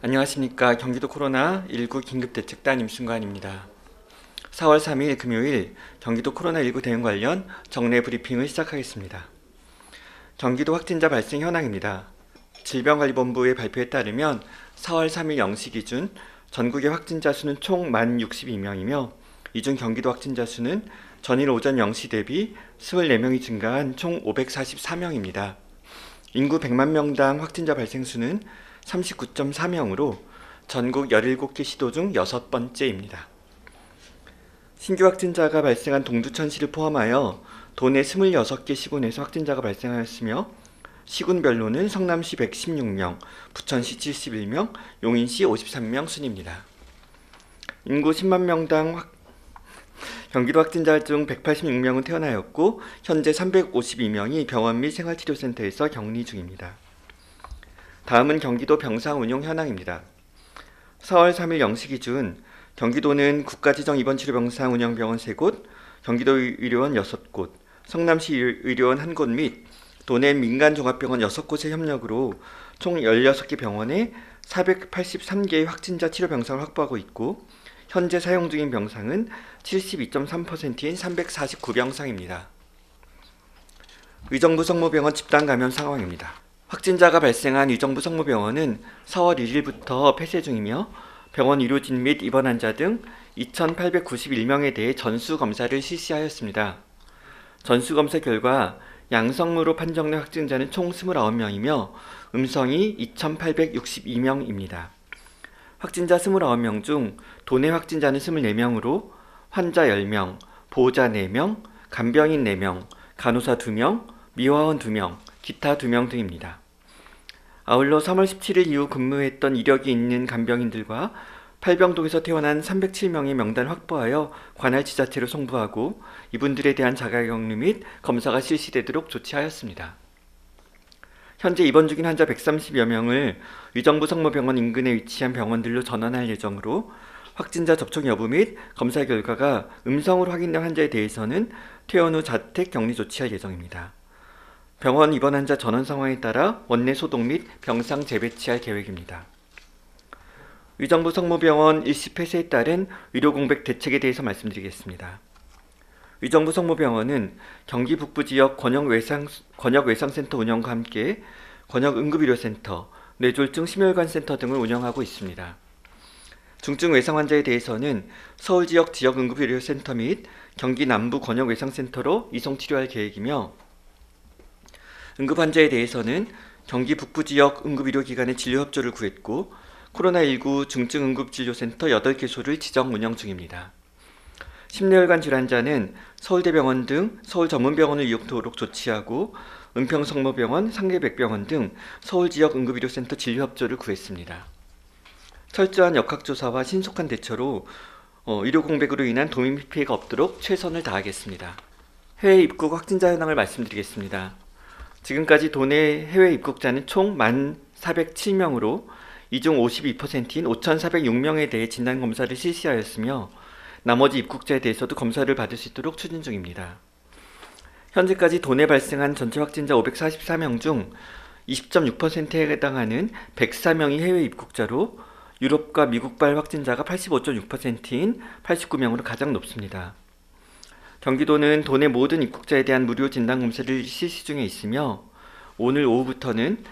안녕하십니까. 경기도 코로나19 긴급대책단 임순관입니다. 4월 3일 금요일 경기도 코로나19 대응 관련 정례 브리핑을 시작하겠습니다. 경기도 확진자 발생 현황입니다. 질병관리본부의 발표에 따르면 4월 3일 0시 기준 전국의 확진자 수는 총 1062명이며 이 중 경기도 확진자 수는 전일 오전 0시 대비 24명이 증가한 총 544명입니다. 인구 100만 명당 확진자 발생 수는 39.4명으로 전국 17개 시도 중 6번째입니다. 신규 확진자가 발생한 동두천시를 포함하여 도내 26개 시군에서 확진자가 발생하였으며 시군별로는 성남시 116명, 부천시 71명, 용인시 53명 순입니다. 인구 10만 명당 경기도 확진자 중 186명은 퇴원하였고 현재 352명이 병원 및 생활치료센터에서 격리 중입니다. 다음은 경기도 병상 운용 현황입니다. 4월 3일 0시 기준 경기도는 국가지정 입원치료병상 운영병원 3곳, 경기도 의료원 6곳, 성남시 의료원 1곳 및 도내 민간종합병원 6곳의 협력으로 총 16개 병원에 483개의 확진자 치료병상을 확보하고 있고 현재 사용 중인 병상은 72.3%인 349병상입니다. 의정부 성모병원 집단 감염 상황입니다. 확진자가 발생한 의정부 성모병원은 4월 1일부터 폐쇄 중이며 병원 의료진 및 입원 환자 등 2,891명에 대해 전수검사를 실시하였습니다. 전수검사 결과 양성으로 판정된 확진자는 총 29명이며 음성이 2,862명입니다. 확진자 29명 중 도내 확진자는 24명으로 환자 10명, 보호자 4명, 간병인 4명, 간호사 2명, 미화원 2명, 기타 2명 등입니다. 아울러 3월 17일 이후 근무했던 이력이 있는 간병인들과 팔병동에서 퇴원한 307명의 명단을 확보하여 관할 지자체로 송부하고 이분들에 대한 자가격리 및 검사가 실시되도록 조치하였습니다. 현재 입원 중인 환자 130여 명을 의정부 성모병원 인근에 위치한 병원들로 전환할 예정으로 확진자 접촉 여부 및 검사 결과가 음성으로 확인된 환자에 대해서는 퇴원 후 자택 격리 조치할 예정입니다. 병원 입원 환자 전원 상황에 따라 원내 소독 및 병상 재배치할 계획입니다. 의정부 성모병원 일시 폐쇄에 따른 의료 공백 대책에 대해서 말씀드리겠습니다. 의정부 성모병원은 경기 북부 지역 권역외상센터 운영과 함께 권역응급의료센터, 뇌졸중 심혈관센터 등을 운영하고 있습니다. 중증 외상 환자에 대해서는 서울 지역 지역응급의료센터 및 경기 남부 권역외상센터로 이송 치료할 계획이며 응급 환자에 대해서는 경기 북부 지역 응급의료기관의 진료 협조를 구했고 코로나19 중증응급진료센터 8개소를 지정 운영 중입니다. 심뇌혈관 질환자는 서울대병원 등 서울 전문병원을 이용토록 조치하고 은평성모병원, 상계백병원 등 서울 지역 응급의료센터 진료 협조를 구했습니다. 철저한 역학조사와 신속한 대처로 의료 공백으로 인한 도민 피해가 없도록 최선을 다하겠습니다. 해외 입국 확진자 현황을 말씀드리겠습니다. 지금까지 도내 해외 입국자는 총 1,407명으로 이 중 52%인 5,406명에 대해 진단검사를 실시하였으며 나머지 입국자에 대해서도 검사를 받을 수 있도록 추진 중입니다. 현재까지 도내 발생한 전체 확진자 544명 중 20.6%에 해당하는 104명이 해외 입국자로 유럽과 미국발 확진자가 85.6%인 89명으로 가장 높습니다. 경기도는 도내 모든 입국자에 대한 무료 진단검사를 실시 중에 있으며 오늘 오후부터는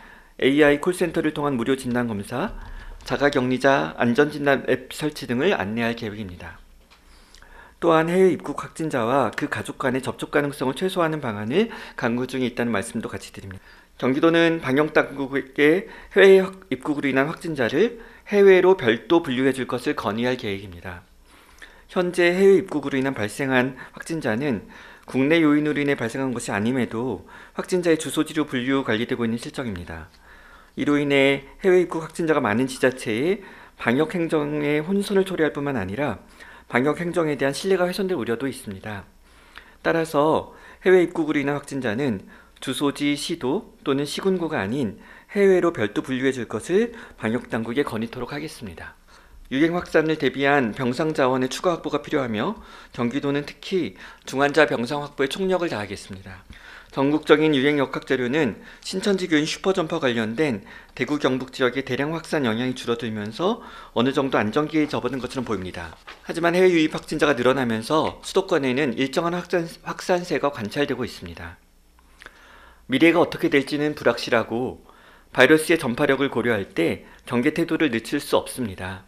AI 콜센터를 통한 무료 진단검사, 자가격리자 안전진단 앱 설치 등을 안내할 계획입니다. 또한 해외 입국 확진자와 그 가족 간의 접촉 가능성을 최소화하는 방안을 강구 중에 있다는 말씀도 같이 드립니다. 경기도는 방역당국에게 해외 입국으로 인한 확진자를 해외로 별도 분류해 줄 것을 건의할 계획입니다. 현재 해외 입국으로 인한 발생한 확진자는 국내 요인으로 인해 발생한 것이 아님에도 확진자의 주소지로 분류 관리되고 있는 실정입니다. 이로 인해 해외 입국 확진자가 많은 지자체에 방역 행정에 혼선을 초래할 뿐만 아니라 방역 행정에 대한 신뢰가 훼손될 우려도 있습니다. 따라서 해외 입국으로 인한 확진자는 주소지 시도 또는 시군구가 아닌 해외로 별도 분류해 줄 것을 방역당국에 건의토록 하겠습니다. 유행 확산을 대비한 병상 자원의 추가 확보가 필요하며 경기도는 특히 중환자 병상 확보에 총력을 다하겠습니다. 전국적인 유행 역학 자료는 신천지 교인 슈퍼점퍼 관련된 대구 경북 지역의 대량 확산 영향이 줄어들면서 어느 정도 안정기에 접어든 것처럼 보입니다. 하지만 해외 유입 확진자가 늘어나면서 수도권에는 일정한 확산세가 관찰되고 있습니다. 미래가 어떻게 될지는 불확실하고 바이러스의 전파력을 고려할 때 경계 태도를 늦출 수 없습니다.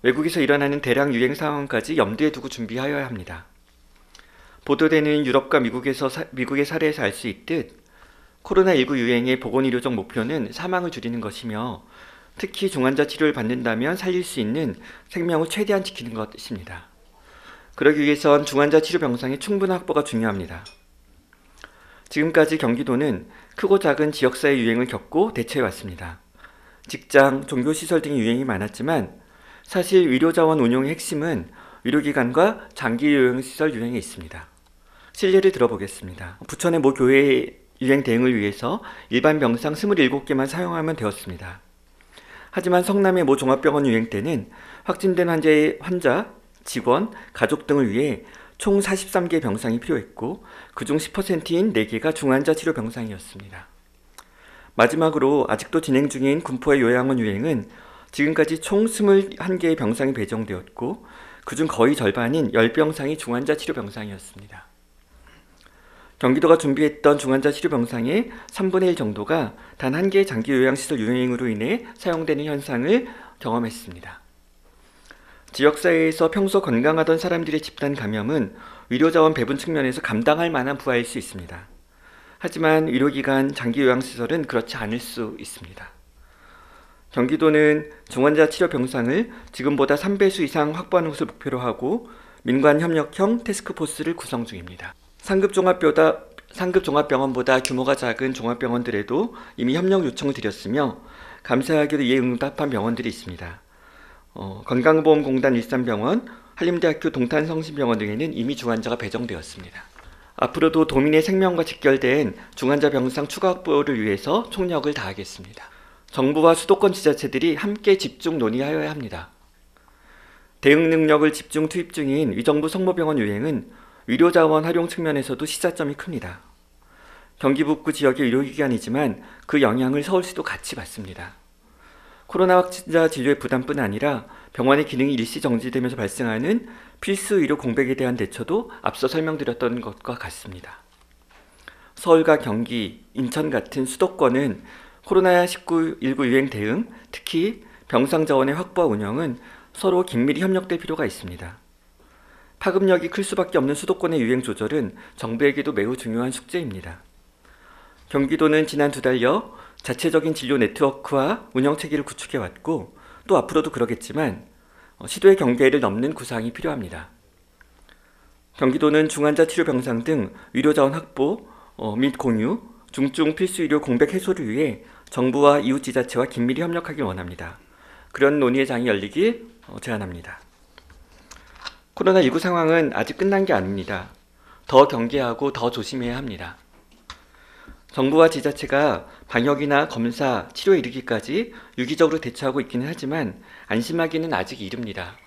외국에서 일어나는 대량 유행 상황까지 염두에 두고 준비하여야 합니다. 보도되는 유럽과 미국의 사례에서 알 수 있듯 코로나19 유행의 보건의료적 목표는 사망을 줄이는 것이며 특히 중환자 치료를 받는다면 살릴 수 있는 생명을 최대한 지키는 것입니다. 그러기 위해선 중환자 치료 병상의 충분한 확보가 중요합니다. 지금까지 경기도는 크고 작은 지역사회 유행을 겪고 대처해왔습니다. 직장, 종교시설 등의 유행이 많았지만 사실 의료자원 운용의 핵심은 의료기관과 장기요양시설 유행에 있습니다. 실례를 들어보겠습니다. 부천의 모 교회의 유행 대응을 위해서 일반 병상 27개만 사용하면 되었습니다. 하지만 성남의 모 종합병원 유행 때는 확진된 환자, 직원, 가족 등을 위해 총 43개 병상이 필요했고 그중 10%인 4개가 중환자 치료 병상이었습니다. 마지막으로 아직도 진행 중인 군포의 요양원 유행은 지금까지 총 21개의 병상이 배정되었고 그중 거의 절반인 10병상이 중환자 치료 병상이었습니다. 경기도가 준비했던 중환자 치료 병상의 3분의 1 정도가 단 한 개의 장기요양시설 유행으로 인해 사용되는 현상을 경험했습니다. 지역사회에서 평소 건강하던 사람들의 집단 감염은 의료자원 배분 측면에서 감당할 만한 부하일 수 있습니다. 하지만 의료기관 장기요양시설은 그렇지 않을 수 있습니다. 경기도는 중환자 치료 병상을 지금보다 3배수 이상 확보하는 것을 목표로 하고 민관협력형 태스크포스를 구성 중입니다. 상급 종합병원보다 규모가 작은 종합병원들에도 이미 협력 요청을 드렸으며 감사하게도 이에 응답한 병원들이 있습니다. 건강보험공단 일산병원, 한림대학교 동탄성심병원 등에는 이미 중환자가 배정되었습니다. 앞으로도 도민의 생명과 직결된 중환자 병상 추가 확보를 위해서 총력을 다하겠습니다. 정부와 수도권 지자체들이 함께 집중 논의하여야 합니다. 대응 능력을 집중 투입 중인 위정부 성모병원 유행은 의료자원 활용 측면에서도 시사점이 큽니다. 경기 북부 지역의 의료기관이지만 그 영향을 서울시도 같이 받습니다. 코로나 확진자 진료의 부담뿐 아니라 병원의 기능이 일시 정지되면서 발생하는 필수 의료 공백에 대한 대처도 앞서 설명드렸던 것과 같습니다. 서울과 경기, 인천 같은 수도권은 코로나19 유행 대응, 특히 병상 자원의 확보와 운영은 서로 긴밀히 협력될 필요가 있습니다. 파급력이 클 수밖에 없는 수도권의 유행 조절은 정부에게도 매우 중요한 숙제입니다. 경기도는 지난 2달여 자체적인 진료 네트워크와 운영 체계를 구축해왔고 또 앞으로도 그러겠지만 시도의 경계를 넘는 구상이 필요합니다. 경기도는 중환자 치료 병상 등 의료자원 확보 및 공유, 중증 필수 의료 공백 해소를 위해 정부와 이웃지자체와 긴밀히 협력하길 원합니다. 그런 논의의 장이 열리길 제안합니다. 코로나19 상황은 아직 끝난 게 아닙니다. 더 경계하고 더 조심해야 합니다. 정부와 지자체가 방역이나 검사, 치료에 이르기까지 유기적으로 대처하고 있기는 하지만 안심하기는 아직 이릅니다.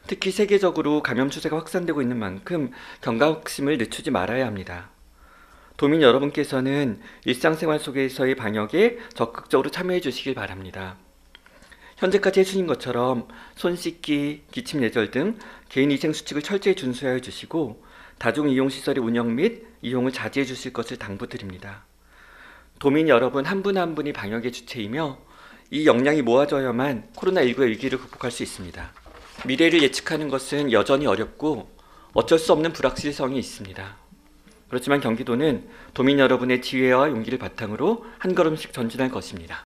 특히 세계적으로 감염 추세가 확산되고 있는 만큼 경각심을 늦추지 말아야 합니다. 도민 여러분께서는 일상생활 속에서의 방역에 적극적으로 참여해 주시길 바랍니다. 현재까지 해주신 것처럼 손 씻기, 기침 예절 등 개인위생수칙을 철저히 준수하여 주시고 다중이용시설의 운영 및 이용을 자제해 주실 것을 당부드립니다. 도민 여러분 한 분 한 분이 방역의 주체이며 이 역량이 모아져야만 코로나19의 위기를 극복할 수 있습니다. 미래를 예측하는 것은 여전히 어렵고 어쩔 수 없는 불확실성이 있습니다. 그렇지만 경기도는 도민 여러분의 지혜와 용기를 바탕으로 한 걸음씩 전진할 것입니다.